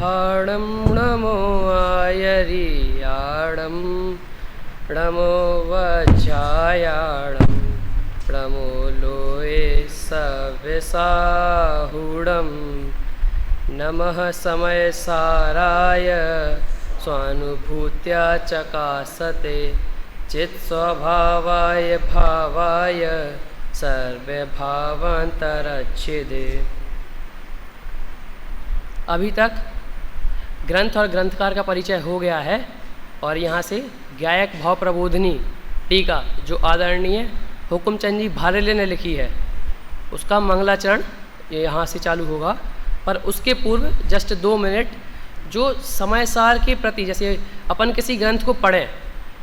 आहाणं नमो आयर्याणं नमो वज्रायाणं नमो लोये सविसाहुडं नमः समयसाराय स्वानुभूत्या चकासते चित्स्वभावाय भावाय सर्वभावान्तरच्छेदे। अभी तक ग्रंथ और ग्रंथकार का परिचय हो गया है और यहाँ से गायक भाव प्रबोधिनी टीका जो आदरणीय हुकुमचंद जी भारेले ने लिखी है उसका मंगलाचरण यहाँ से चालू होगा। पर उसके पूर्व जस्ट 2 मिनट जो समय सार के प्रति, जैसे अपन किसी ग्रंथ को पढ़ें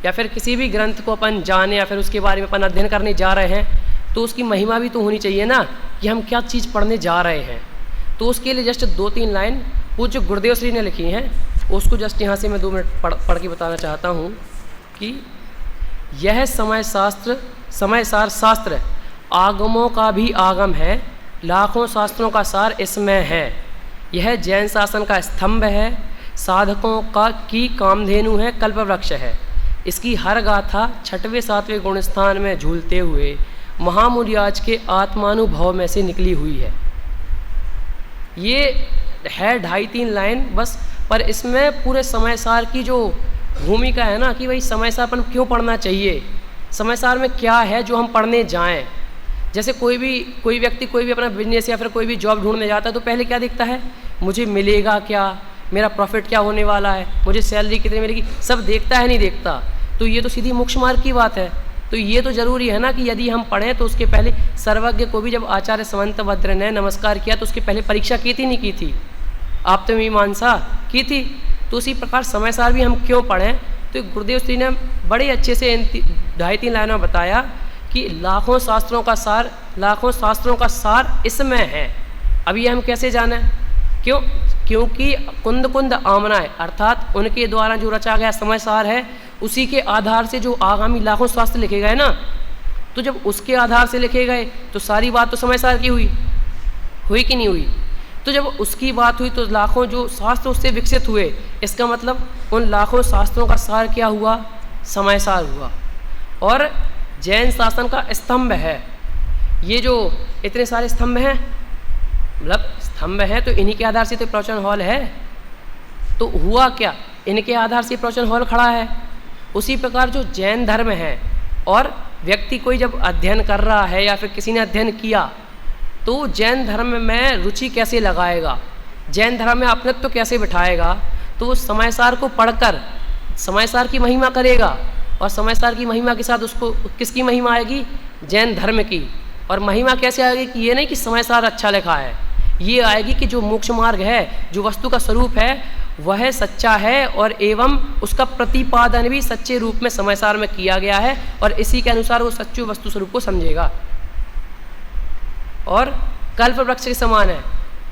या फिर किसी भी ग्रंथ को अपन जाने या फिर उसके बारे में अपन अध्ययन करने जा रहे हैं तो उसकी महिमा भी तो होनी चाहिए ना कि हम क्या चीज़ पढ़ने जा रहे हैं। तो उसके लिए जस्ट 2-3 लाइन पूज्य गुरुदेव श्री ने लिखी हैं, उसको जस्ट यहाँ से मैं 2 मिनट पढ़ के बताना चाहता हूँ कि यह समय सार शास्त्र आगमों का भी आगम है, लाखों शास्त्रों का सार इसमें है। यह जैन शासन का स्तंभ है, साधकों की कामधेनु है, कल्पवृक्ष है। इसकी हर गाथा 6वें-7वें गुणस्थान में झूलते हुए महामुनिराज के आत्मानुभव में से निकली हुई है। ये है 2.5-3 लाइन बस, पर इसमें पूरे समय सार की जो भूमिका है ना कि भाई समय सार अपन क्यों पढ़ना चाहिए, समय सार में क्या है जो हम पढ़ने जाएं। जैसे कोई व्यक्ति कोई भी अपना बिजनेस या फिर कोई भी जॉब ढूंढने जाता है तो पहले क्या देखता है, मुझे मिलेगा क्या, मेरा प्रॉफिट क्या होने वाला है, मुझे सैलरी कितनी मिलेगी, सब देखता है नहीं देखता। तो ये तो सीधी मोक्ष मार्ग की बात है। तो ये तो ज़रूरी है ना कि यदि हम पढ़ें तो उसके पहले सर्वज्ञ को भी जब आचार्य समंतभद्र ने नमस्कार किया तो उसके पहले परीक्षा की थी नहीं की थी, आप तो मीमांसा की थी। तो उसी प्रकार समय सार भी हम क्यों पढ़ें, तो गुरुदेव श्री ने बड़े अच्छे से 2.5-3 लाइनों में बताया कि लाखों शास्त्रों का सार इसमें है। अभी हम कैसे जाने, क्योंकि कुंद आमनाएं अर्थात उनके द्वारा जो रचा गया समय सार है उसी के आधार से जो आगामी लाखों शास्त्र लिखे गए ना, तो जब उसके आधार से लिखे गए तो सारी बात तो समय सार की हुई कि नहीं हुई। तो जब उसकी बात हुई तो लाखों जो शास्त्र उससे विकसित हुए, इसका मतलब उन लाखों शास्त्रों का सार क्या हुआ, समय सार हुआ। और जैन शासन का स्तंभ है, ये जो इतने सारे स्तंभ हैं, मतलब स्तंभ हैं तो इन्हीं के आधार से तो प्रवचन हॉल है। तो हुआ क्या, इनके आधार से प्रवचन हॉल खड़ा है। उसी प्रकार जो जैन धर्म है और व्यक्ति कोई जब अध्ययन कर रहा है या फिर किसी ने अध्ययन किया तो जैन धर्म में रुचि कैसे लगाएगा, जैन धर्म में अपनत्व कैसे बिठाएगा, तो वो समय सार को पढ़कर समय सार की महिमा करेगा। और समय सार की महिमा के साथ उसको किसकी महिमा आएगी, जैन धर्म की। और महिमा कैसे आएगी कि ये नहीं कि समय सार अच्छा लिखा है, ये आएगी कि जो मोक्ष मार्ग है, जो वस्तु का स्वरूप है वह सच्चा है और एवं उसका प्रतिपादन भी सच्चे रूप में समय सार में किया गया है और इसी के अनुसार वो सच्चे वस्तु स्वरूप को समझेगा। और कल्प वृक्ष के समान है,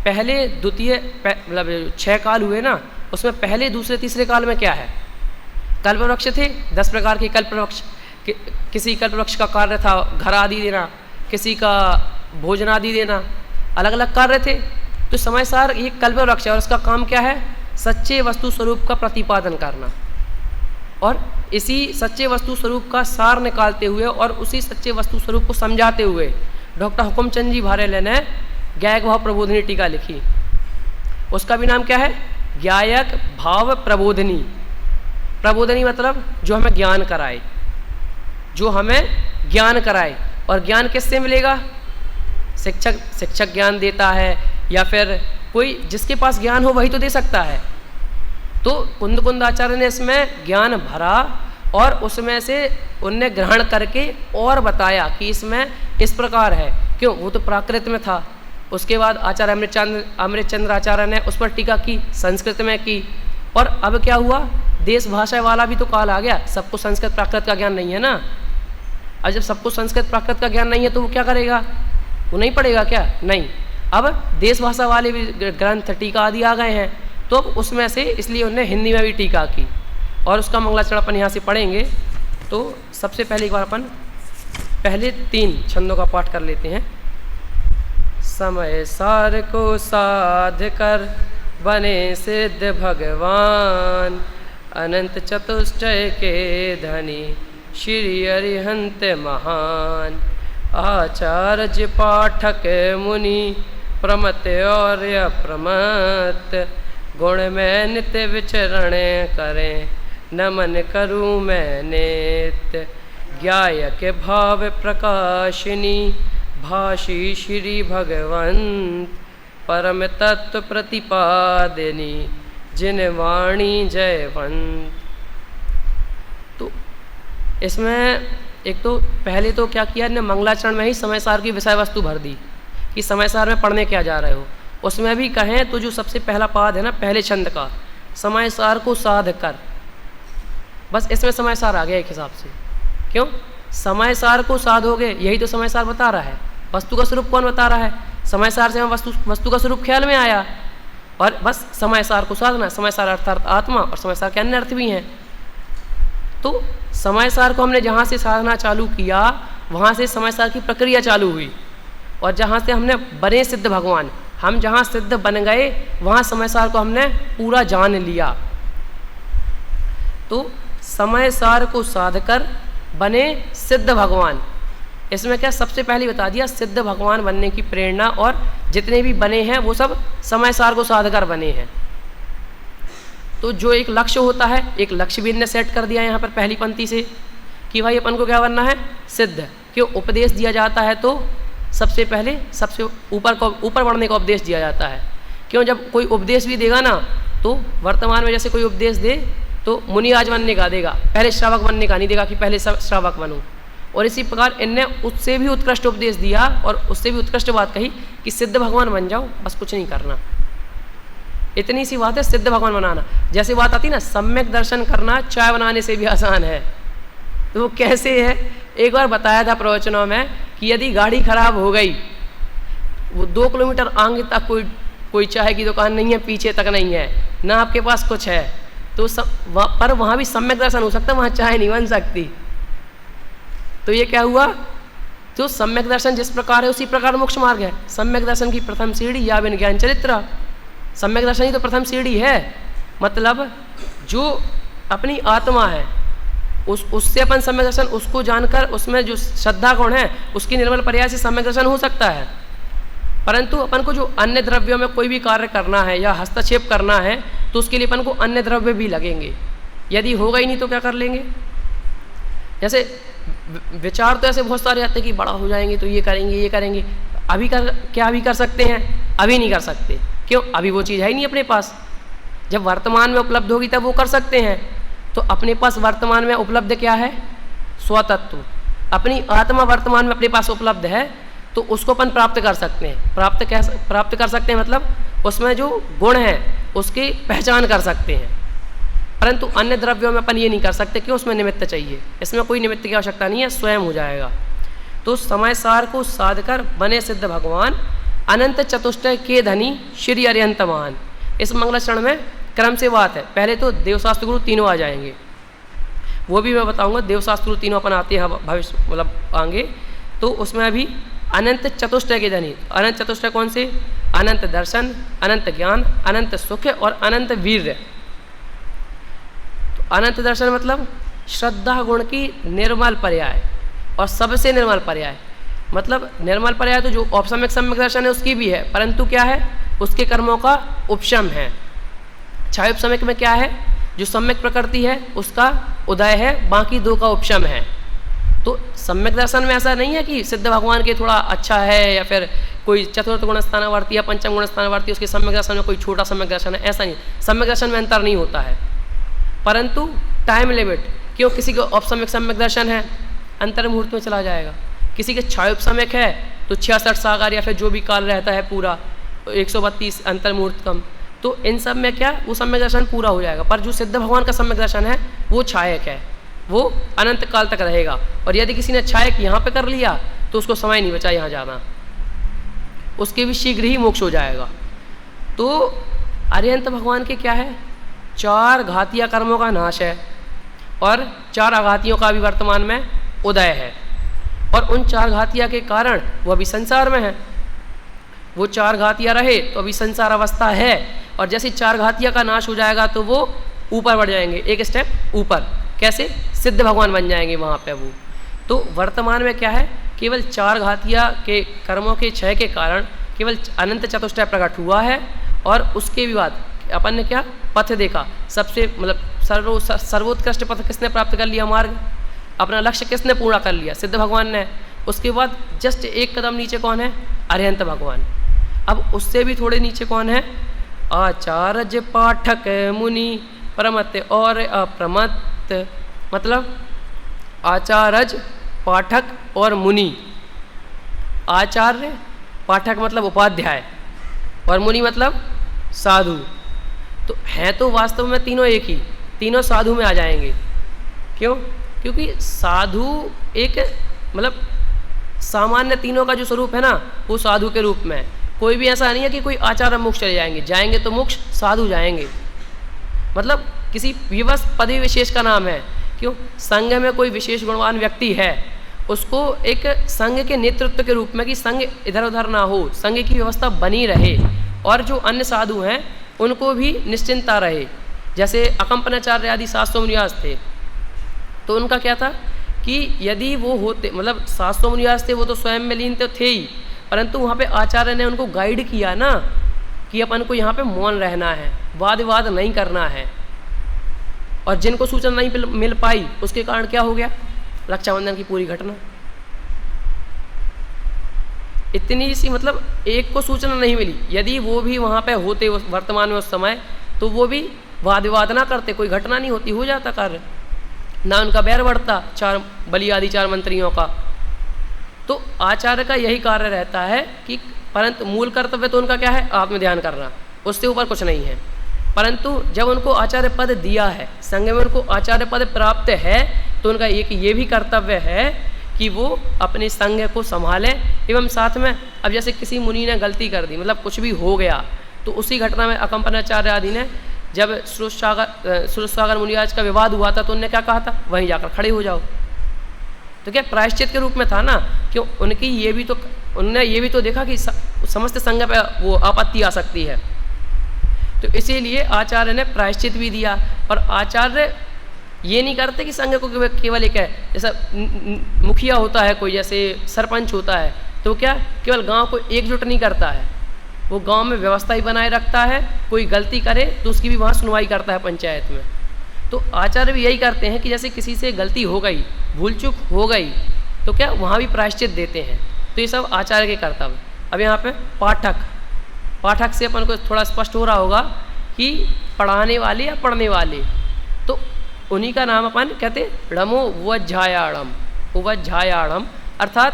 पहले द्वितीय मतलब 6 काल हुए ना, उसमें पहले दूसरे तीसरे काल में क्या है, कल्प वृक्ष थे 10 प्रकार के कल्प वृक्ष। किसी कल्प वृक्ष का कार्य था घर आदि देना, किसी का भोजन आदि देना, अलग अलग कार्य थे। तो समय सार ये कल्प वृक्ष है और इसका काम क्या है, सच्चे वस्तु स्वरूप का प्रतिपादन करना और इसी सच्चे वस्तु स्वरूप का सार निकालते हुए और उसी सच्चे वस्तु स्वरूप को समझाते हुए डॉक्टर हुकुमचंद जी भारेले ने गायक भाव प्रबोधिनी टीका लिखी। उसका भी नाम क्या है, गायक भाव प्रबोधिनी। प्रबोधिनी मतलब जो हमें ज्ञान कराए, जो हमें ज्ञान कराए। और ज्ञान किससे मिलेगा, शिक्षक ज्ञान देता है या फिर कोई जिसके पास ज्ञान हो वही तो दे सकता है। तो कुंद आचार्य ने इसमें ज्ञान भरा और उसमें से उनने ग्रहण करके और बताया कि इसमें इस प्रकार है, क्यों, वो तो प्राकृत में था। उसके बाद आचार्य अमृतचंद्र आचार्य ने उस पर टीका की, संस्कृत में की। और अब क्या हुआ, देश भाषा वाला भी तो काल आ गया, सबको संस्कृत प्राकृत का ज्ञान नहीं है ना। और जब सबको संस्कृत प्राकृत का ज्ञान नहीं है तो वो क्या करेगा, वो नहीं पढ़ेगा क्या, नहीं। अब देश भाषा वाले भी ग्रंथ टीका आदि आ गए हैं तो उसमें से इसलिए उन्होंने हिंदी में भी टीका की और उसका मंगलाचरण अपन यहाँ से पढ़ेंगे। तो सबसे पहले एक बार अपन पहले 3 छंदों का पाठ कर लेते हैं। समय सार को साध कर बने सिद्ध भगवान। अनंत चतुष्टय के धनी श्री अरिहंत महान। आचार्य पाठक मुनि प्रमत और अप्रमत। गुण में नित्य विचरण करें नमन करूँ मैं नित्य। ज्ञायक भाव प्रकाशिनी भाषी श्री भगवंत। परम तत्व प्रतिपादिनी जिन वाणी जयवंत। तो इसमें एक तो पहले तो क्या किया ने मंगलाचरण में ही समय सार की विषय वस्तु भर दी कि समय सार में पढ़ने क्या जा रहे हो। उसमें भी कहें तो जो सबसे पहला पाद है ना पहले छंद का, समय सार को साध कर, बस इसमें समय सार आ गया एक हिसाब से। क्यों? समय सार को साधोगे, यही तो समय सार बता रहा है। वस्तु का स्वरूप कौन बता रहा है? समय सार से हमें वस्तु का स्वरूप ख्याल में आया और बस समय सार को साधना। समय सार अर्थात आत्मा, और समय सार के अन्य अर्थ भी हैं। तो समय सार को हमने जहाँ से साधना चालू किया वहाँ से समय सार की प्रक्रिया चालू हुई, और जहाँ से हमने बने सिद्ध भगवान, हम जहाँ सिद्ध बन गए वहाँ समय सार को हमने पूरा जान लिया। तो समय सार को साध कर बने सिद्ध भगवान, इसमें क्या सबसे पहले बता दिया सिद्ध भगवान बनने की प्रेरणा, और जितने भी बने हैं वो सब समय सार को साध कर बने हैं। तो जो एक लक्ष्य होता है, एक लक्ष्य भी इनने सेट कर दिया यहाँ पर पहली पंक्ति से कि भाई अपन को क्या बनना है? सिद्ध। क्यों? उपदेश दिया जाता है तो सबसे पहले सबसे ऊपर बढ़ने का उपदेश दिया जाता है। क्यों? जब कोई उपदेश भी देगा ना तो वर्तमान में जैसे कोई उपदेश दे तो मुनिराज बनने का देगा, पहले श्रावक बनने का नहीं देगा कि पहले श्रावक बनूं। और इसी प्रकार इनने उससे भी उत्कृष्ट उपदेश दिया और उससे भी उत्कृष्ट बात कही कि सिद्ध भगवान बन जाओ, बस कुछ नहीं करना। इतनी सी बात है सिद्ध भगवान बनाना। जैसे बात आती ना सम्यक दर्शन करना चाय बनाने से भी आसान है, तो वो कैसे है? एक बार बताया था प्रवचनों में कि यदि गाड़ी खराब हो गई, वो 2 किलोमीटर आगे तक कोई चाय की दुकान नहीं है, पीछे तक नहीं है, ना आपके पास कुछ है, तो पर वहाँ भी सम्यक दर्शन हो सकता है, वहाँ चाय नहीं बन सकती। तो ये क्या हुआ? तो सम्यक दर्शन जिस प्रकार है उसी प्रकार मोक्ष मार्ग है। सम्यक दर्शन की प्रथम सीढ़ी या बिन ज्ञान चरित्र। सम्यक दर्शन ही तो प्रथम सीढ़ी है। मतलब जो अपनी आत्मा है उससे अपन सम्यक दर्शन, उसको जानकर उसमें जो श्रद्धा गुण है उसकी निर्मल पर्याय से सम्यक दर्शन हो सकता है। परंतु अपन को जो अन्य द्रव्यों में कोई भी कार्य करना है या हस्तक्षेप करना है तो उसके लिए अपन को अन्य द्रव्य भी लगेंगे। यदि होगा ही नहीं तो क्या कर लेंगे? जैसे विचार तो ऐसे बहुत सारे आते हैं कि बड़ा हो जाएंगे तो ये करेंगे। अभी कर सकते हैं? अभी नहीं कर सकते। क्यों? अभी वो चीज़ है ही नहीं अपने पास। जब वर्तमान में उपलब्ध होगी तब वो कर सकते हैं। तो अपने पास वर्तमान में उपलब्ध क्या है? स्वतत्व। अपनी आत्मा वर्तमान में अपने पास उपलब्ध है तो उसको अपन प्राप्त कर सकते हैं। प्राप्त कर सकते हैं मतलब उसमें जो गुण है उसकी पहचान कर सकते हैं। परंतु अन्य द्रव्यों में अपन ये नहीं कर सकते, क्यों? उसमें निमित्त चाहिए। इसमें कोई निमित्त की आवश्यकता नहीं है, स्वयं हो जाएगा। तो समय सार को साध कर बने सिद्ध भगवान, अनंत चतुष्टय के धनी श्री अरिहंत महान। इस मंगलाचरण में क्रम से बात है। पहले तो देवशास्त्र गुरु तीनों आ जाएंगे, वो भी मैं बताऊंगा। देवशास्त्र गुरु तीनों अपन आते हैं भविष्य मतलब आगे। तो उसमें अभी अनंत चतुष्टय के धनी। अनंत चतुष्टय कौन से? अनंत दर्शन, अनंत ज्ञान, अनंत सुख और अनंत वीर्य। तो अनंत दर्शन मतलब श्रद्धा गुण की निर्मल पर्याय और सबसे निर्मल पर्याय। मतलब निर्मल पर्याय तो जो औपसम्यक सम्यक दर्शन है उसकी भी है, परंतु क्या है? उसके कर्मों का उपशम है। छायोप सम्यक में क्या है? जो सम्यक प्रकृति है उसका उदय है, बाकी 2 का उपशम है। तो सम्यक दर्शन में ऐसा नहीं है कि सिद्ध भगवान के थोड़ा अच्छा है या फिर कोई चतुर्थ गुण स्थानावर्ती या पंचम गुण स्थानावर्ती उसके सम्यक दर्शन में कोई छोटा सम्यक दर्शन है, ऐसा नहीं। सम्यक दर्शन में अंतर नहीं होता है, परंतु टाइम लिमिट। क्यों? किसी को औपसम्यक सम्यक दर्शन है अंतर मुहूर्त में चला जाएगा, किसी के छायोप सम्यक है तो 66 सागर या फिर जो भी काल रहता है पूरा 132 अंतर मुहूर्त कम। तो इन सब में क्या वो सम्यक दर्शन पूरा हो जाएगा। पर जो सिद्ध भगवान का सम्यक दर्शन है वो छायक है, वो अनंत काल तक रहेगा। और यदि किसी ने छायक यहाँ पे कर लिया तो उसको समय नहीं बचा यहाँ जाना, उसके भी शीघ्र ही मोक्ष हो जाएगा। तो अरिहंत भगवान के क्या है? 4 घातीय कर्मों का नाश है और 4 आघातियों का भी वर्तमान में उदय है। और उन 4 घातिया के कारण वो अभी संसार में है। वो 4 घातिया रहे तो अभी संसार अवस्था है, और जैसे चार घातिया का नाश हो जाएगा तो वो ऊपर बढ़ जाएंगे, एक स्टेप ऊपर। कैसे? सिद्ध भगवान बन जाएंगे वहाँ पे वो। तो वर्तमान में क्या है, केवल चार घातिया के कर्मों के क्षय के कारण केवल अनंत चतुष्टय प्रकट हुआ है, और उसके भी बाद अपन ने क्या पथ देखा, सबसे मतलब सर्वोत्कृष्ट पथ किसने प्राप्त कर लिया, मार्ग, अपना लक्ष्य किसने पूरा कर लिया, सिद्ध भगवान ने। उसके बाद जस्ट एक कदम नीचे कौन है, अरिहंत भगवान। अब उससे भी थोड़े नीचे कौन है, आचार्य पाठक मुनि प्रमत्त और अप्रमत्त। मतलब आचार्य पाठक और मुनि, आचार्य पाठक मतलब उपाध्याय, और मुनि मतलब साधु। तो हैं तो वास्तव में तीनों एक ही, तीनों साधु में आ जाएंगे। क्यों? क्योंकि साधु एक मतलब सामान्य तीनों का जो स्वरूप है ना, वो साधु के रूप में है। कोई भी ऐसा नहीं है कि कोई आचार्य मोक्ष चले जाएंगे, जाएंगे तो मोक्ष साधु जाएंगे, मतलब किसी विवश पदवी विशेष का नाम है। क्यों? संघ में कोई विशेष गुणवान व्यक्ति है, उसको एक संघ के नेतृत्व के रूप में, कि संघ इधर उधर ना हो, संघ की व्यवस्था बनी रहे, और जो अन्य साधु हैं उनको भी निश्चिंता रहे। जैसे अकंपनाचार्य आदि 700 मुनियास थे, तो उनका क्या था कि यदि वो होते, मतलब 700 मुनियास थे, वो तो स्वयं में लीन तो थे ही, परंतु वहाँ पे आचार्य ने उनको गाइड किया ना कि अपन को यहाँ पे मौन रहना है, वाद विवाद नहीं करना है। और जिनको सूचना नहीं मिल पाई, उसके कारण क्या हो गया, रक्षाबंधन की पूरी घटना। इतनी सी, मतलब एक को सूचना नहीं मिली, यदि वो भी वहाँ पे होते वर्तमान में उस समय, तो वो भी वाद विवाद ना करते, कोई घटना नहीं होती, हो जाता कार्य, ना उनका बैर बढ़ता चार बलि आदि चार मंत्रियों का। तो आचार्य का यही कार्य रहता है कि, परंतु मूल कर्तव्य तो उनका क्या है, आत्मध्यान करना, उससे ऊपर कुछ नहीं है। परंतु जब उनको आचार्य पद दिया है, संघ में उनको आचार्य पद प्राप्त है, तो उनका एक ये भी कर्तव्य है कि वो अपने संघ को संभालें। एवं साथ में, अब जैसे किसी मुनि ने गलती कर दी, मतलब कुछ भी हो गया, तो उसी घटना में अकंपनाचार्य आदि ने, जब सुरसागर मुनिराज का विवाद हुआ था, तो उनने क्या कहा था, वहीं जाकर खड़े हो जाओ। तो क्या प्रायश्चित के रूप में था ना, क्यों उनकी उनने ये भी तो देखा कि समस्त संघ पे वो आपत्ति आ सकती है, तो इसीलिए आचार्य ने प्रायश्चित भी दिया। और आचार्य ये नहीं करते कि संघ को केवल एक है, जैसा मुखिया होता है कोई, जैसे सरपंच होता है, तो क्या केवल गांव को एकजुट नहीं करता है, वो गांव में व्यवस्था ही बनाए रखता है। कोई गलती करे तो उसकी भी वहाँ सुनवाई करता है पंचायत में। तो आचार्य भी यही करते हैं कि जैसे किसी से गलती हो गई, भूल चूक हो गई, तो क्या वहाँ भी प्रायश्चित देते हैं। तो ये सब आचार्य के कर्तव्य। अब यहाँ पे पाठक से अपन को थोड़ा स्पष्ट हो रहा होगा कि पढ़ाने वाले या पढ़ने वाले, तो उन्हीं का नाम अपन कहते ड़मो वज्झायाड़म, अर्थात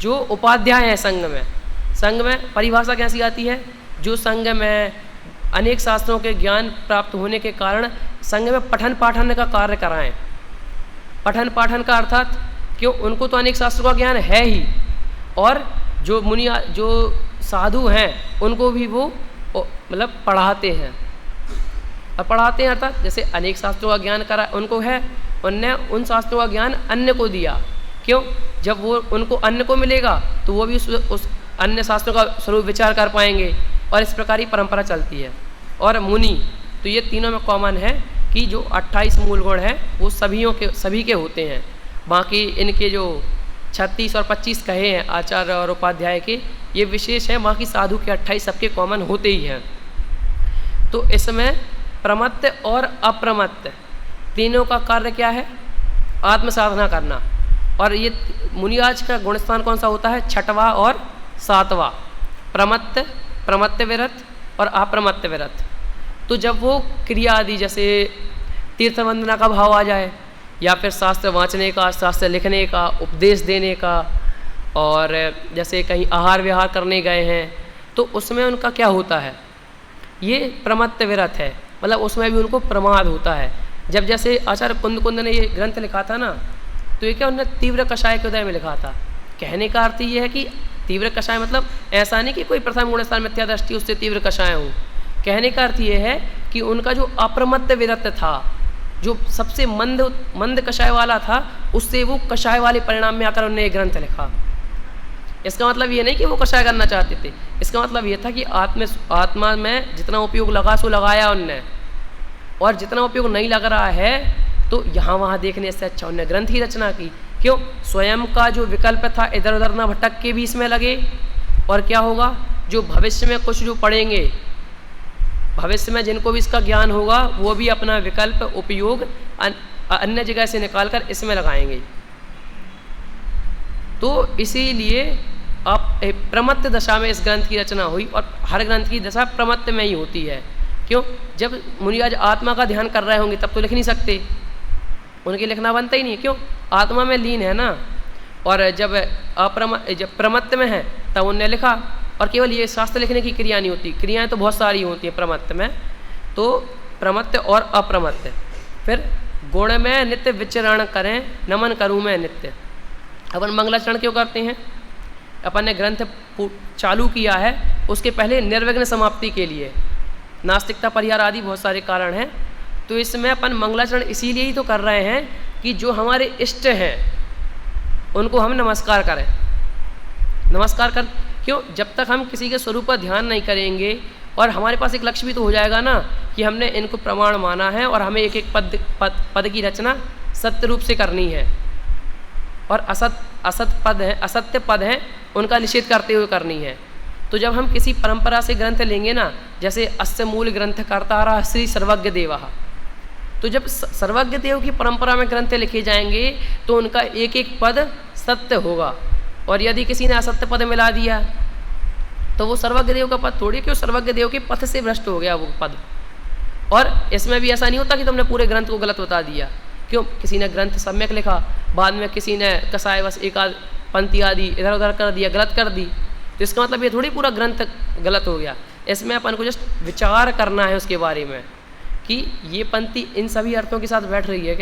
जो उपाध्याय हैं संघ में परिभाषा कैसी आती है, जो संघ में अनेक शास्त्रों के ज्ञान प्राप्त होने के कारण संघ में पठन पाठन का कार्य कराएं। पठन पाठन का अर्थात, क्यों उनको तो अनेक शास्त्रों का ज्ञान है ही, और जो साधु हैं उनको भी वो मतलब पढ़ाते हैं। और पढ़ाते हैं अर्थात जैसे अनेक शास्त्रों का ज्ञान करा उनको है, उनने उन शास्त्रों का ज्ञान अन्य को दिया। क्यों? जब वो उनको अन्य को मिलेगा तो वो भी उस अन्य शास्त्रों का स्वरूप विचार कर पाएंगे, और इस प्रकार ही परंपरा चलती है। और मुनि, तो ये तीनों में कॉमन है कि जो 28 मूल गुण हैं वो सभी के होते हैं। बाकी इनके जो 36 और 25 कहे हैं आचार्य और उपाध्याय के, ये विशेष है, बाकी साधु के 28 सबके कॉमन होते ही हैं। तो इसमें प्रमत्त और अप्रमत्त तीनों का कार्य क्या है, आत्म साधना करना। और ये मुनिराज का गुणस्थान कौन सा होता है, 6वां और 7वां, प्रमत्त विरत और अप्रमत्त विरत। तो जब वो क्रिया आदि जैसे तीर्थ वंदना का भाव आ जाए, या फिर शास्त्र वांचने का, शास्त्र लिखने का, उपदेश देने का, और जैसे कहीं आहार विहार करने गए हैं, तो उसमें उनका क्या होता है, ये प्रमत्त विरत है, मतलब उसमें भी उनको प्रमाद होता है। जब जैसे आचार्य कुंद ने ये ग्रंथ लिखा था ना, तो ये क्या उन्होंने तीव्र कषाय के उदय में लिखा था। कहने का अर्थ ये है कि तीव्र कषाय मतलब ऐसा नहीं कि कोई प्रथम गुणस्थान मिथ्या दृष्टि उससे तीव्र कषाय हूँ। कहने का अर्थ ये है कि उनका जो अप्रमत्त विरत था, जो सबसे मंद कषाय वाला था, उससे वो कषाय वाले परिणाम में आकर उन्होंने ये ग्रंथ लिखा। इसका मतलब ये नहीं कि वो कषाय करना चाहते थे, इसका मतलब ये था कि आत्मा में जितना उपयोग लगा सो लगाया उनने, और जितना उपयोग नहीं लग रहा है तो यहाँ वहाँ देखने से अच्छा उन्होंने ग्रंथ की रचना की। क्यों? स्वयं का जो विकल्प था इधर उधर ना भटक के भी इसमें लगे, और क्या होगा, जो भविष्य में कुछ जो पढ़ेंगे, भविष्य में जिनको भी इसका ज्ञान होगा वो भी अपना विकल्प उपयोग अन्य जगह से निकालकर इसमें लगाएंगे। तो इसीलिए आप प्रमत्त दशा में इस ग्रंथ की रचना हुई, और हर ग्रंथ की दशा प्रमत्त में ही होती है। क्यों? जब मुनि आज आत्मा का ध्यान कर रहे होंगे तब तो लिख नहीं सकते, उनके लिखना बनता ही नहीं है। क्यों? आत्मा में लीन है ना, और जब प्रमत्त में है तब उनने लिखा। और केवल ये शास्त्र लिखने की क्रिया नहीं होती, क्रियाएं तो बहुत सारी होती हैं प्रमत्त में। तो प्रमत्त और अप्रमत्त। फिर गुण में नित्य विचरण करें, नमन करूँ मैं नित्य। अपन मंगलाचरण क्यों करते हैं? अपन ने ग्रंथ चालू किया है उसके पहले निर्विघ्न समाप्ति के लिए, नास्तिकता परिहार आदि बहुत सारे कारण हैं। तो इसमें अपन मंगलाचरण इसीलिए ही तो कर रहे हैं कि जो हमारे इष्ट हैं उनको हम नमस्कार करें। नमस्कार कर क्यों? जब तक हम किसी के स्वरूप पर ध्यान नहीं करेंगे, और हमारे पास एक लक्ष्य भी तो हो जाएगा ना कि हमने इनको प्रमाण माना है और हमें एक एक पद की रचना सत्य रूप से करनी है, और असत्य पद हैं उनका निषेध करते हुए करनी है। तो जब हम किसी परंपरा से ग्रंथ लेंगे ना, जैसे अस्य मूल ग्रंथ करता रहा श्री सर्वज्ञ देवा, तो जब सर्वज्ञ देव की परंपरा में ग्रंथ लिखे जाएंगे तो उनका एक एक पद सत्य होगा। और यदि किसी ने असत्य पद मिला दिया तो वो सर्वज्ञ देव का पद थोड़ी, क्यों? सर्वज्ञ देव के पथ से भ्रष्ट हो गया वो पद। और इसमें भी ऐसा नहीं होता कि तुमने पूरे ग्रंथ को गलत बता दिया। क्यों? किसी ने ग्रंथ सम्यक लिखा, बाद में किसी ने कसाय बस एक आध पंक्ति आदि इधर उधर कर दिया, गलत कर दी, तो इसका मतलब ये थोड़ी पूरा ग्रंथ गलत हो गया। इसमें अपन को जस्ट विचार करना है उसके बारे में कि ये पंक्ति इन सभी अर्थों के साथ बैठ रही है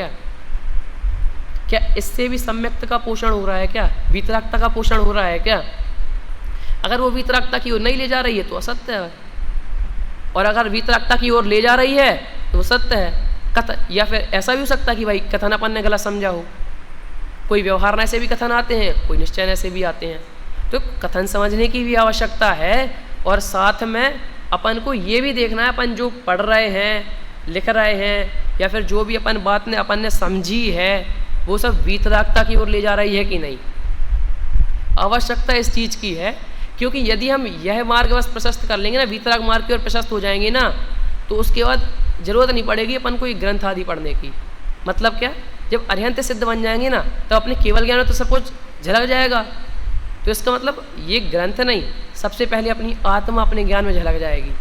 क्या इससे भी सम्यक्त का पोषण हो रहा है, क्या वीतरागता का पोषण हो रहा है क्या? अगर वो वीतरागता की ओर नहीं ले जा रही है तो असत्य है, और अगर वीतरागता की ओर ले जा रही है तो वो सत्य है। या फिर ऐसा भी हो सकता है कि भाई कथन अपन ने गलत समझा हो, कोई व्यवहार से भी कथन आते हैं, कोई निश्चय से भी आते हैं। तो कथन समझने की भी आवश्यकता है, और साथ में अपन को ये भी देखना है अपन जो पढ़ रहे हैं, लिख रहे हैं, या फिर जो भी अपन ने समझी है वो सब वीतरागता की ओर ले जा रही है कि नहीं। आवश्यकता इस चीज़ की है, क्योंकि यदि हम यह मार्ग बस प्रशस्त कर लेंगे ना, वीतराग मार्ग की ओर प्रशस्त हो जाएंगे ना, तो उसके बाद जरूरत नहीं पड़ेगी अपन को ये ग्रंथ आदि पढ़ने की। मतलब क्या? जब अरिहंत सिद्ध बन जाएंगे ना तो अपने केवल ज्ञान में तो सब कुछ झलक जाएगा। तो इसका मतलब ये ग्रंथ नहीं, सबसे पहले अपनी आत्मा अपने ज्ञान में झलक जाएगी।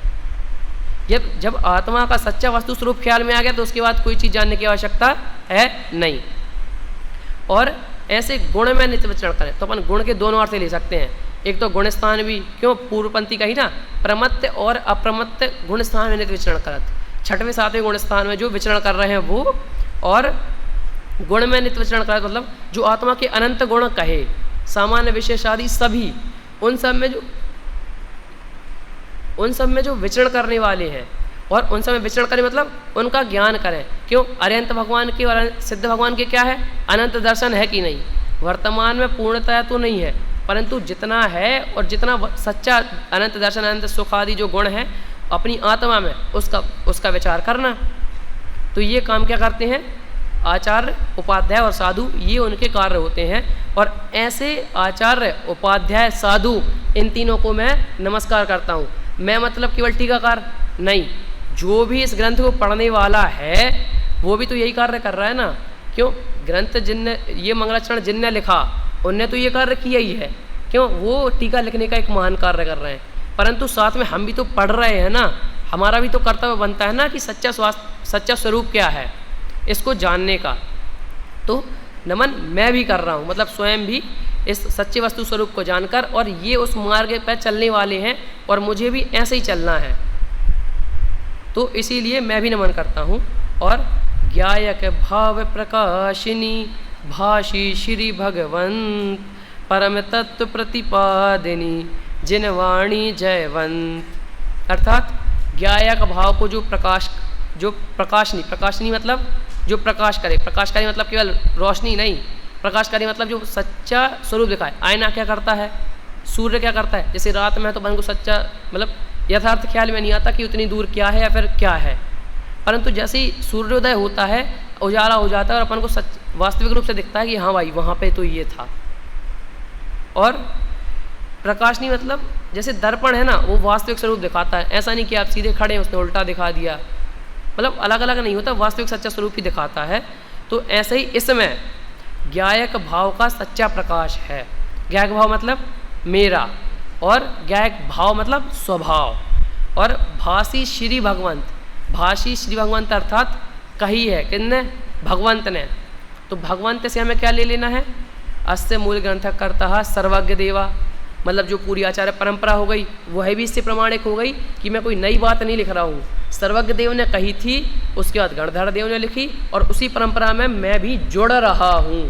जब आत्मा का सच्चा वस्तु स्वरूप ख्याल में आ गया तो उसके बाद कोई चीज़ जानने की आवश्यकता है नहीं। और ऐसे गुण में नित्य विचरण करें, तो अपन गुण के दोनों अर्थ ले सकते हैं। एक तो गुण स्थान भी, क्यों पूर्वपंथी कही ना, प्रमत्त और अप्रमत्त गुण स्थान में नित्य विचरण करत, छठवें सातवें गुण स्थान में जो विचरण कर रहे हैं वो, और गुण में नित्य विचरण करत मतलब जो आत्मा के अनंत गुण कहे, सामान्य विशेष आदि सभी, उन सब में जो विचरण करने वाले हैं, और उन सब में विचरण करें मतलब उनका ज्ञान करें। क्यों? अरिहंत भगवान के और सिद्ध भगवान के क्या है? अनंत दर्शन है कि नहीं? वर्तमान में पूर्णतया तो नहीं है, परंतु जितना है और जितना सच्चा अनंत दर्शन, अनंत सुख आदि जो गुण है अपनी आत्मा में, उसका विचार करना। तो ये काम क्या करते हैं? आचार्य, उपाध्याय और साधु, ये उनके कार्य होते हैं। और ऐसे आचार्य, उपाध्याय, साधु, इन तीनों को मैं नमस्कार करता हूँ। मैं मतलब केवल टीकाकार नहीं, जो भी इस ग्रंथ को पढ़ने वाला है वो भी तो यही कार्य कर रहा है ना। क्यों? ग्रंथ जिनने, ये मंगलाचरण जिनने लिखा उनने तो ये कार्य किया ही है। क्यों? वो टीका लिखने का एक महान कार्य कर रहे हैं, परंतु साथ में हम भी तो पढ़ रहे हैं ना, हमारा भी तो कर्तव्य बनता है ना कि सच्चा स्वरूप क्या है इसको जानने का। तो नमन मैं भी कर रहा हूँ, मतलब स्वयं भी इस सच्चे वस्तु स्वरूप को जानकर, और ये उस मार्ग पर चलने वाले हैं और मुझे भी ऐसे ही चलना है, तो इसीलिए मैं भी नमन करता हूँ। और ज्ञायक भाव प्रकाशिनी भाषी श्री भगवंत परम तत्व प्रतिपादिनी जिनवाणी जयवंत। अर्थात ज्ञायक भाव को जो प्रकाशनी मतलब जो प्रकाश करे, प्रकाश करे मतलब केवल रोशनी नहीं, प्रकाश करे मतलब जो सच्चा स्वरूप दिखाए। आईना क्या करता है? सूर्य क्या करता है, जैसे रात में तो अपन को सच्चा मतलब यथार्थ ख्याल में नहीं आता कि उतनी दूर क्या है या फिर क्या है, परंतु जैसे ही सूर्योदय होता है उजाला हो जाता है और अपन को सच वास्तविक रूप से दिखता है कि हाँ भाई वहाँ पे तो ये था। और प्रकाशनी मतलब जैसे दर्पण है ना, वो वास्तविक स्वरूप दिखाता है, ऐसा नहीं कि आप सीधे खड़े हैं उसने उल्टा दिखा दिया, मतलब अलग अलग नहीं होता, वास्तविक सच्चा स्वरूप ही दिखाता है। तो ऐसे ही इसमें ज्ञायक भाव का सच्चा प्रकाश है। ज्ञायक भाव मतलब मेरा, और ज्ञायक भाव मतलब स्वभाव, और भासी श्री भगवंत, भाषी श्री भगवंत अर्थात कही है किसने, भगवंत ने। तो भगवंत से हमें क्या ले लेना है, अस्य मूल ग्रंथ कर्ता सर्वज्ञ देवा, मतलब जो पूरी आचार्य परंपरा हो गई वह भी इससे प्रमाणिक हो गई कि मैं कोई नई बात नहीं लिख रहा हूँ, सर्वज्ञ देव ने कही थी, उसके बाद गणधर देव ने लिखी और उसी परंपरा में मैं भी जुड़ रहा हूँ।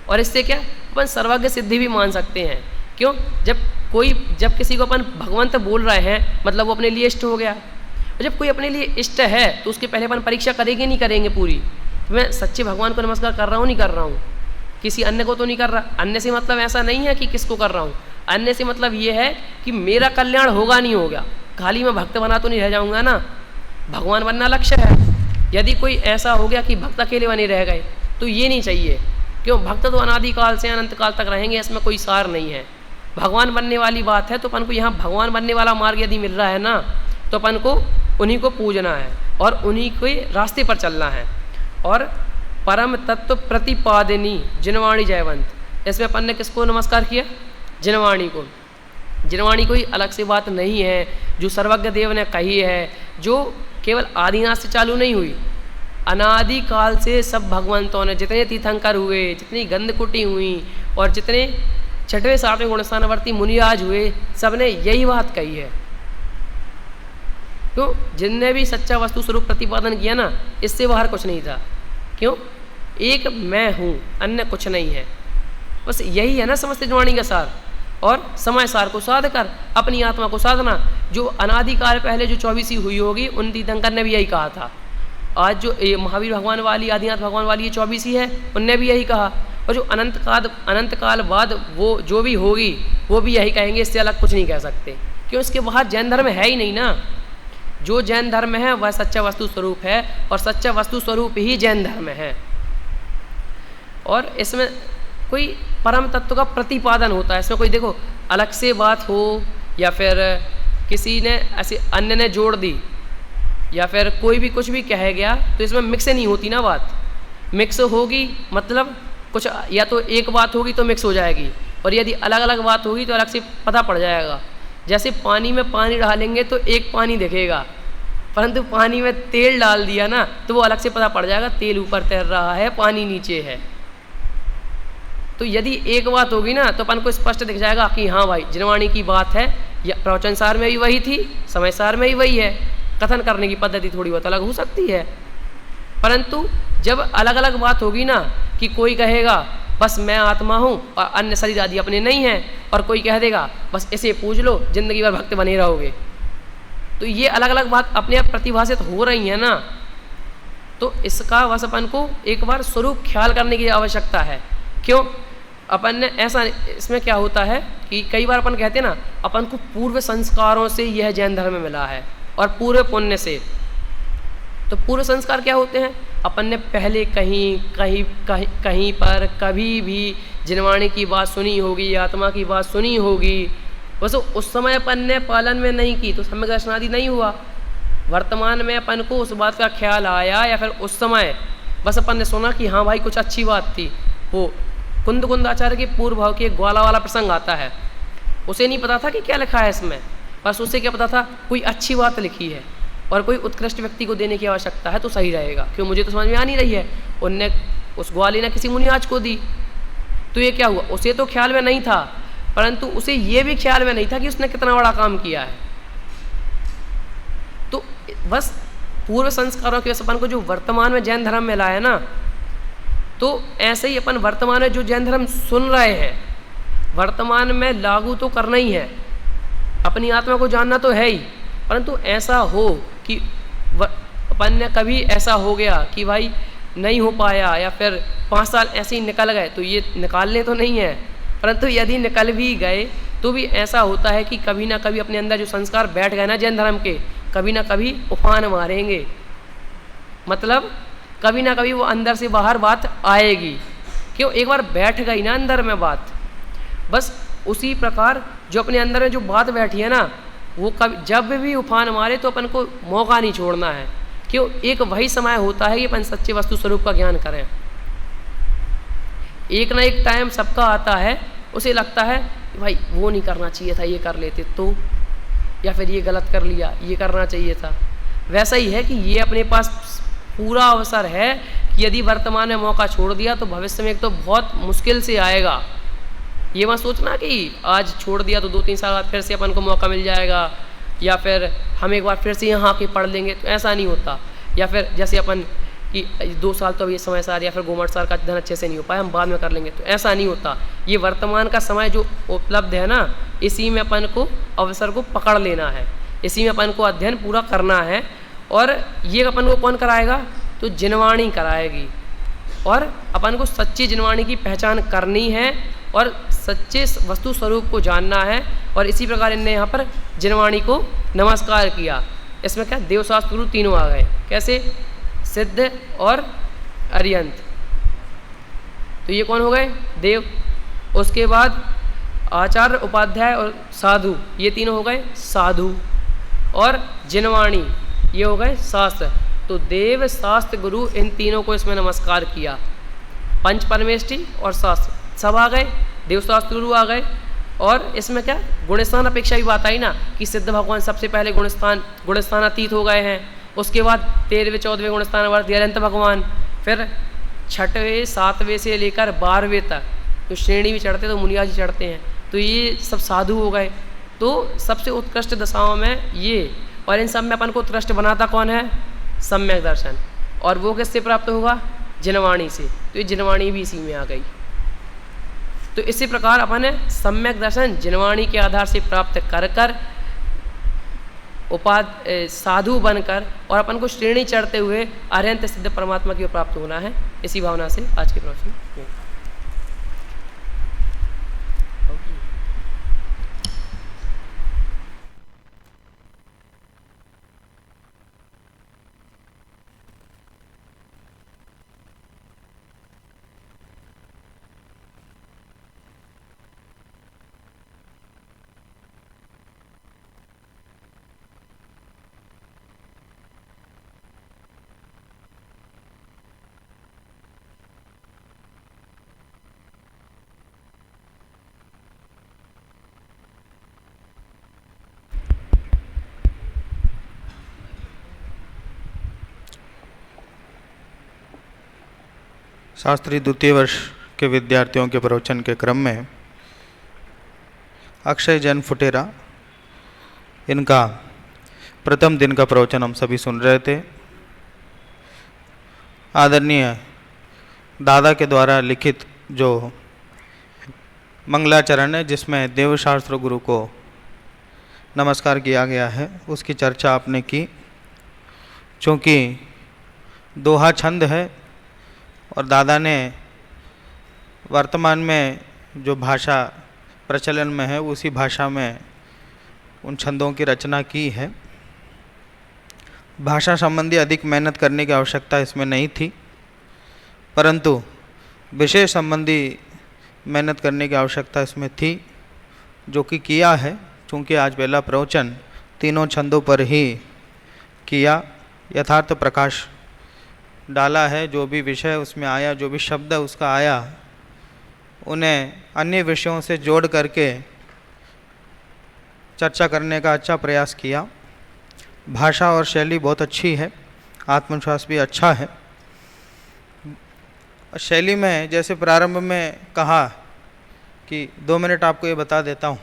और इससे क्या अपन सर्वज्ञ सिद्धि भी मान सकते हैं। क्यों, जब किसी को अपन भगवंत बोल रहे हैं मतलब वो अपने लिए इष्ट हो गया, और जब कोई अपने लिए इष्ट है तो उसके पहले अपन परीक्षा करेंगे नहीं करेंगे पूरी, तो मैं सच्चे भगवान को नमस्कार कर रहा हूँ नहीं कर रहा हूँ, किसी अन्य को तो नहीं कर रहा। अन्य से मतलब ऐसा नहीं है कि किसको कर रहा हूँ, अन्य से मतलब ये है कि मेरा कल्याण होगा नहीं होगा, खाली मैं भक्त बना तो नहीं रह जाऊँगा ना, भगवान बनना लक्ष्य है। यदि कोई ऐसा हो गया कि भक्त अकेले बने रह गए तो ये नहीं चाहिए। क्यों, भक्त तो अनादिकाल से अनंत काल तक रहेंगे, इसमें कोई सार नहीं है। भगवान बनने वाली बात है तो अपन को यहाँ भगवान बनने वाला मार्ग यदि मिल रहा है ना, तो अपन को उन्हीं को पूजना है और उन्हीं के रास्ते पर चलना है। और परम तत्व प्रतिपादिनी जिनवाणी जयवंत, इसमें अपन ने किसको नमस्कार किया, जिनवाणी को। जिनवाणी कोई अलग से बात नहीं है, जो सर्वज्ञ देव ने कही है, जो केवल आदिनाथ से चालू नहीं हुई, अनादि काल से सब भगवंतों ने, जितने तीर्थंकर हुए, जितनी गंधकुटी हुई और जितने छठवें सातवें गुणस्थानवर्ती मुनिराज हुए, सब ने यही बात कही है। क्यों, जिनने भी सच्चा वस्तु स्वरूप प्रतिपादन किया ना, इससे बाहर कुछ नहीं था। क्यों, एक मैं हूँ, अन्य कुछ नहीं है, बस यही है ना समस्त जिनवाणी का सार। और समय सार को साध कर अपनी आत्मा को साधना, जो अनादिकाल पहले जो 24 हुई होगी उन तीर्थंकर ने भी यही कहा था। आज जो महावीर भगवान वाली, आदिनाथ भगवान वाली ये 24 है, उनने भी यही कहा। और जो अनंत काल बाद वो जो भी होगी वो भी यही कहेंगे, इससे अलग कुछ नहीं कह सकते। क्यों, इसके बाहर जैन धर्म है ही नहीं ना। जो जैन धर्म है वह सच्चा वस्तु स्वरूप है और सच्चा वस्तु स्वरूप ही जैन धर्म है। और इसमें कोई परम तत्व का प्रतिपादन होता है, इसमें कोई देखो अलग से बात हो या फिर किसी ने ऐसे अन्य ने जोड़ दी या फिर कोई भी कुछ भी कह गया, तो इसमें मिक्स नहीं होती ना बात। मिक्स होगी मतलब कुछ या तो एक बात होगी तो मिक्स हो जाएगी, और यदि अलग अलग बात होगी तो अलग से पता पड़ जाएगा। जैसे पानी में पानी डालेंगे तो एक पानी दिखेगा, परंतु पानी में तेल डाल दिया ना तो वो अलग से पता पड़ जाएगा, तेल ऊपर तैर रहा है, पानी नीचे है। तो यदि एक बात होगी ना तो अपन को स्पष्ट दिख जाएगा कि हाँ भाई जिनवाणी की बात है, या प्रवचन सार में भी वही थी, समय सार में भी वही है। कथन करने की पद्धति थोड़ी बहुत अलग हो सकती है, परंतु जब अलग अलग बात होगी ना कि कोई कहेगा बस मैं आत्मा हूँ और अन्य शरीर आदि अपने नहीं हैं, और कोई कह देगा बस इसे पूज लो जिंदगी भर भक्त बने रहोगे, तो ये अलग अलग बात अपने आप प्रतिभाषित हो रही है ना। तो इसका बस अपन को एक बार स्वरूप ख्याल करने की आवश्यकता है। क्यों, अपन ने ऐसा, इसमें क्या होता है कि कई बार अपन कहते हैं ना अपन को पूर्व संस्कारों से यह जैन धर्म मिला है और पूर्व पुण्य से। तो पूर्व संस्कार क्या होते हैं, अपन ने पहले कहीं पर कभी भी जिनवाणी की बात सुनी होगी, आत्मा की बात सुनी होगी, बस उस समय अपन ने पालन में नहीं की तो सम्यक दर्शन आदि नहीं हुआ। वर्तमान में अपन को उस बात का ख्याल आया या फिर उस समय बस अपन ने सुना कि हाँ भाई कुछ अच्छी बात थी। वो कुंद आचार्य के पूर्व भाव के ग्वाला वाला प्रसंग आता है, उसे नहीं पता था कि क्या लिखा है इसमें, बस उसे क्या पता था कोई अच्छी बात लिखी है और कोई उत्कृष्ट व्यक्ति को देने की आवश्यकता है तो सही रहेगा। क्यों, मुझे तो समझ में आ नहीं रही है। उनने उस ग्वाली ने किसी मुनिराज को दी, तो ये क्या हुआ, उसे तो ख्याल में नहीं था, परंतु उसे ये भी ख्याल में नहीं था कि उसने कितना बड़ा काम किया है। तो बस पूर्व संस्कारों के अपन को जो वर्तमान में जैन धर्म मिला है ना, तो ऐसे ही अपन वर्तमान में जो जैन धर्म सुन रहे हैं वर्तमान में लागू तो करना ही है। अपनी आत्मा को जानना तो है ही, परंतु ऐसा हो कि अपन ने कभी ऐसा हो गया कि भाई नहीं हो पाया या फिर 5 साल ऐसे ही निकल गए, तो ये निकालने तो नहीं है, परंतु यदि निकल भी गए तो भी ऐसा होता है कि कभी ना कभी अपने अंदर जो संस्कार बैठ गए ना जैन धर्म के, कभी ना कभी उफान मारेंगे। मतलब कभी ना कभी वो अंदर से बाहर बात आएगी। क्यों? एक बार बैठ गई ना अंदर में बात, बस उसी प्रकार जो अपने अंदर में जो बात बैठी है ना, वो कभी जब भी उफान मारे तो अपन को मौका नहीं छोड़ना है। क्यों? एक वही समय होता है कि अपन सच्चे वस्तु स्वरूप का ज्ञान करें। एक ना एक टाइम सबका आता है, उसे लगता है भाई वो नहीं करना चाहिए था, ये कर लेते तो, या फिर ये गलत कर लिया, ये करना चाहिए था। वैसा ही है कि ये अपने पास पूरा अवसर है कि यदि वर्तमान में मौका छोड़ दिया तो भविष्य में एक तो बहुत मुश्किल से आएगा। ये मत सोचना कि आज छोड़ दिया तो 2-3 साल बाद फिर से अपन को मौका मिल जाएगा, या फिर हम एक बार फिर से यहाँ आके पढ़ लेंगे, तो ऐसा नहीं होता। या फिर जैसे अपन कि 2 साल तो अब ये समय सार या फिर गोमट सार का अध्ययन अच्छे से नहीं हो पाया, हम बाद में कर लेंगे, तो ऐसा नहीं होता। ये वर्तमान का समय जो उपलब्ध है ना, इसी में अपन को अवसर को पकड़ लेना है, इसी में अपन को अध्ययन पूरा करना है। और ये अपन को कौन कराएगा? तो जिनवाणी कराएगी। और अपन को सच्ची जिनवाणी की पहचान करनी है और सच्चे वस्तु स्वरूप को जानना है। और इसी प्रकार इनने यहाँ पर जिनवाणी को नमस्कार किया। इसमें क्या देवशास्त्र गुरु तीनों आ गए, कैसे? सिद्ध और अरियंत। तो ये कौन हो गए? देव। उसके बाद आचार्य, उपाध्याय और साधु, ये तीनों हो गए साधु। और जिनवाणी, ये हो गए शास्त्र। तो देव, शास्त्र, गुरु, इन तीनों को इसमें नमस्कार किया। पंच परमेष्टि और शास्त्र सब आ गए, देवशास्त्र गुरु आ गए। और इसमें क्या गुणस्थान अपेक्षा भी बात आई ना कि सिद्ध भगवान सबसे पहले गुणस्थान अतीत हो गए हैं। उसके बाद 13वें 14वें गुणस्थान वर्त अनंत भगवान। फिर 6वें 7वें से लेकर 12वें तक तो श्रेणी भी चढ़ते तो मुनिया जी चढ़ते हैं, तो ये सब साधु हो गए। तो सबसे उत्कृष्ट दशाओं में ये, और इन सब में अपन को उत्कृष्ट बनाता कौन है? सम्यक दर्शन। और वो किससे प्राप्त होगा? जिनवाणी से। तो ये जिनवाणी भी इसी में आ गई। तो इसी प्रकार अपन सम्यक दर्शन जिनवाणी के आधार से प्राप्त कर कर साधु बनकर और अपन को श्रेणी चढ़ते हुए अरहंत सिद्ध परमात्मा की ओर प्राप्त होना है। इसी भावना से आज के प्रवचन शास्त्री द्वितीय वर्ष के विद्यार्थियों के प्रवचन के क्रम में अक्षय जैन फुटेरा, इनका प्रथम दिन का प्रवचन हम सभी सुन रहे थे। आदरणीय दादा के द्वारा लिखित जो मंगलाचरण है, जिसमें देवशास्त्र गुरु को नमस्कार किया गया है, उसकी चर्चा आपने की। चूँकि दोहा छंद है और दादा ने वर्तमान में जो भाषा प्रचलन में है उसी भाषा में उन छंदों की रचना की है। भाषा संबंधी अधिक मेहनत करने की आवश्यकता इसमें नहीं थी, परंतु विषय संबंधी मेहनत करने की आवश्यकता इसमें थी, जो कि किया है। चूँकि आज पहला प्रवचन तीनों छंदों पर ही किया, यथार्थ प्रकाश डाला है। जो भी विषय उसमें आया, जो भी शब्द उसका आया, उन्हें अन्य विषयों से जोड़ करके चर्चा करने का अच्छा प्रयास किया। भाषा और शैली बहुत अच्छी है, आत्मविश्वास भी अच्छा है। शैली में जैसे प्रारंभ में कहा कि 2 मिनट आपको ये बता देता हूँ,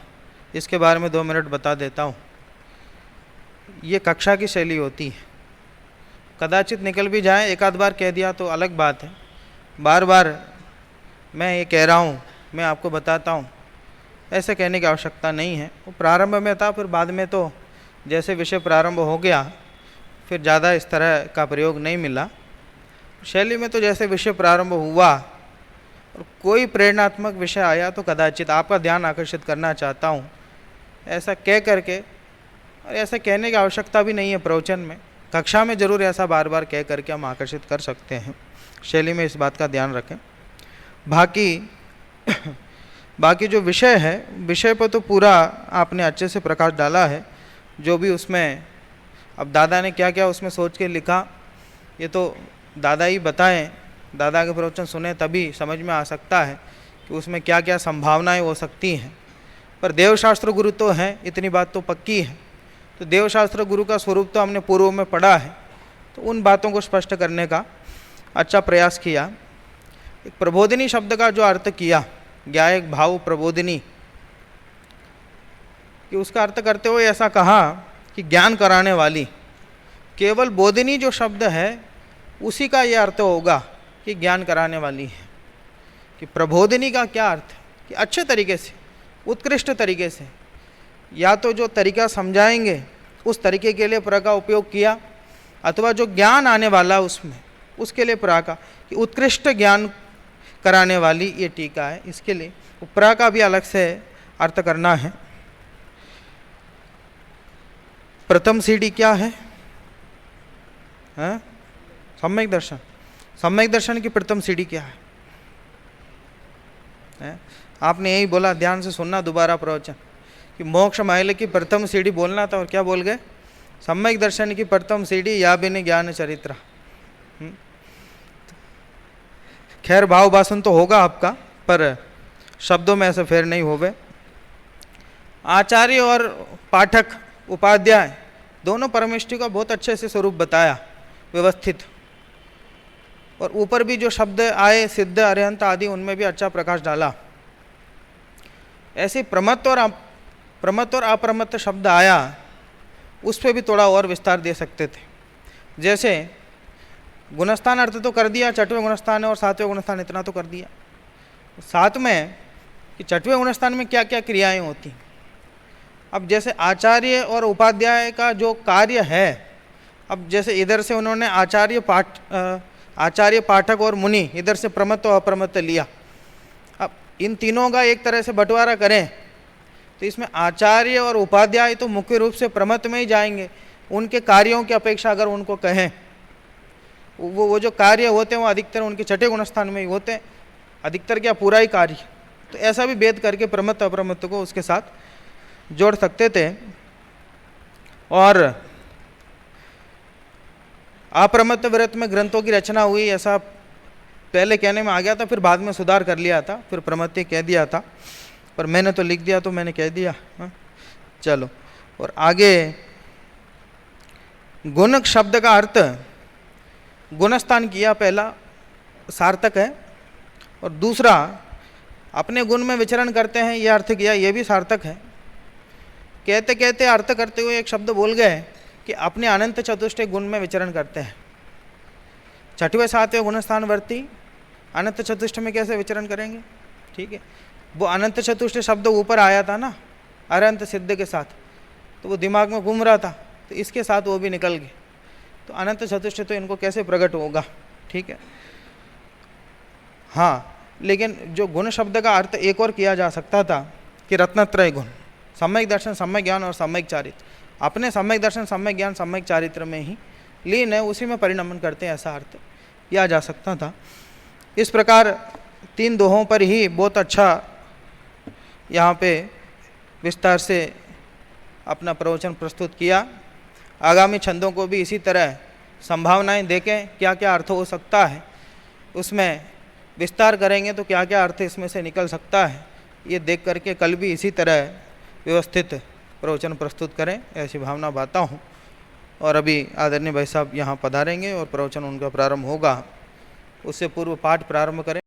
इसके बारे में 2 मिनट बता देता हूँ, ये कक्षा की शैली होती है। कदाचित निकल भी जाए, एक आध बार कह दिया तो अलग बात है। बार बार मैं ये कह रहा हूँ, मैं आपको बताता हूँ, ऐसे कहने की आवश्यकता नहीं है। वो प्रारंभ में था, फिर बाद में तो जैसे विषय प्रारंभ हो गया फिर ज़्यादा इस तरह का प्रयोग नहीं मिला। शैली में तो जैसे विषय प्रारंभ हुआ और कोई प्रेरणात्मक विषय आया तो कदाचित आपका ध्यान आकर्षित करना चाहता हूँ, ऐसा कह करके, और ऐसा कहने की आवश्यकता भी नहीं है प्रवचन में, कक्षा में ज़रूर ऐसा बार बार कह करके हम आकर्षित कर सकते हैं। शैली में इस बात का ध्यान रखें। बाकी जो विषय है, विषय पर तो पूरा आपने अच्छे से प्रकाश डाला है। जो भी उसमें अब दादा ने क्या क्या उसमें सोच के लिखा, ये तो दादा ही बताएं, दादा के प्रवचन सुने तभी समझ में आ सकता है कि उसमें क्या क्या संभावनाएं हो सकती हैं। पर देवशास्त्र गुरु तो हैं, इतनी बात तो पक्की है। तो देवशास्त्र गुरु का स्वरूप तो हमने पूर्व में पढ़ा है, तो उन बातों को स्पष्ट करने का अच्छा प्रयास किया। एक प्रबोधिनी शब्द का जो अर्थ किया, ज्ञायक भाव प्रबोधिनी, कि उसका अर्थ करते हुए ऐसा कहा कि ज्ञान कराने वाली। केवल बोधिनी जो शब्द है उसी का यह अर्थ होगा कि ज्ञान कराने वाली है। कि प्रबोधिनी का क्या अर्थ है कि अच्छे तरीके से, उत्कृष्ट तरीके से, या तो जो तरीका समझाएंगे उस तरीके के लिए प्र का उपयोग किया, अथवा जो ज्ञान आने वाला उसमें उसके लिए प्रा का, कि उत्कृष्ट ज्ञान कराने वाली ये टीका है। इसके लिए प्रा का भी अलग से अर्थ करना है। प्रथम सीढ़ी क्या है? सम्यक दर्शन। सम्यक दर्शन की प्रथम सीढ़ी क्या है? आपने यही बोला, ध्यान से सुनना दोबारा प्रवचन, कि मोक्ष माइल की प्रथम सीढ़ी बोलना था, और क्या बोल गए? सम्यक दर्शन की प्रथम सीढ़ी या बिन ज्ञान चरित्र। खैर भाव भाषण तो होगा आपका, पर शब्दों में ऐसे फेर नहीं होवे। आचार्य और पाठक उपाध्याय दोनों परमेष्टि का बहुत अच्छे से स्वरूप बताया, व्यवस्थित, और ऊपर भी जो शब्द आए सिद्ध अरिहंत आदि उनमें भी अच्छा प्रकाश डाला। ऐसे प्रमत्त और अप्रमत्त शब्द आया, उस पर भी थोड़ा और विस्तार दे सकते थे। जैसे गुणस्थान अर्थ तो कर दिया, छठवें गुणस्थान और सातवें गुणस्थान इतना तो कर दिया। साथ में कि छठवें गुणस्थान में क्या क्या क्रियाएं होती। अब जैसे आचार्य और उपाध्याय का जो कार्य है, अब जैसे इधर से उन्होंने आचार्य पाठक और मुनि, इधर से प्रमत्त और अप्रमत्त लिया। अब इन तीनों का एक तरह से बंटवारा करें तो इसमें आचार्य और उपाध्याय तो मुख्य रूप से प्रमत्त में ही जाएंगे। उनके कार्यों की अपेक्षा अगर उनको कहें, वो जो कार्य होते हैं वो अधिकतर उनके छठे गुणस्थान में ही होते हैं, अधिकतर क्या पूरा ही कार्य। तो ऐसा भी भेद करके प्रमत्त अप्रमत्त को उसके साथ जोड़ सकते थे। और अप्रमत्त व्रत में ग्रंथों की रचना हुई, ऐसा पहले कहने में आ गया था, फिर बाद में सुधार कर लिया था, फिर प्रमत्त कह दिया था, पर मैंने तो लिख दिया तो मैंने कह दिया। चलो, और आगे गुण शब्द का अर्थ गुणस्थान किया, पहला सार्थक है, और दूसरा अपने गुण में विचरण करते हैं, यह अर्थ किया, यह भी सार्थक है। कहते कहते अर्थ करते हुए एक शब्द बोल गए कि अपने अनंत चतुष्टय गुण में विचरण करते हैं। छठवें सातवें गुणस्थानवर्ती अनंत चतुष्ट में कैसे विचरण करेंगे? ठीक है, वो अनंत चतुष्ट शब्द ऊपर आया था ना अरंत सिद्ध के साथ, तो वो दिमाग में घूम रहा था, तो इसके साथ वो भी निकल गए। तो अनंत चतुष्ट तो इनको कैसे प्रकट होगा? ठीक है, हाँ, लेकिन जो गुण शब्द का अर्थ एक और किया जा सकता था कि रत्नत्रय गुण, सम्यक दर्शन, सम्यक ज्ञान और सम्यक चारित्र। अपने सम्यक दर्शन, सम्यक ज्ञान, सम्यक चारित्र में ही लीन है, उसी में परिणमन करते हैं, ऐसा अर्थ किया जा सकता था। इस प्रकार तीन दोहों पर ही बहुत अच्छा यहाँ पे विस्तार से अपना प्रवचन प्रस्तुत किया। आगामी छंदों को भी इसी तरह संभावनाएं देखें, क्या क्या अर्थ हो सकता है, उसमें विस्तार करेंगे तो क्या क्या अर्थ इसमें से निकल सकता है, ये देख करके कल भी इसी तरह व्यवस्थित प्रवचन प्रस्तुत करें, ऐसी भावना बाता हूँ। और अभी आदरणीय भाई साहब यहाँ पधारेंगे और प्रवचन उनका प्रारंभ होगा। उससे पूर्व पाठ प्रारंभ करें।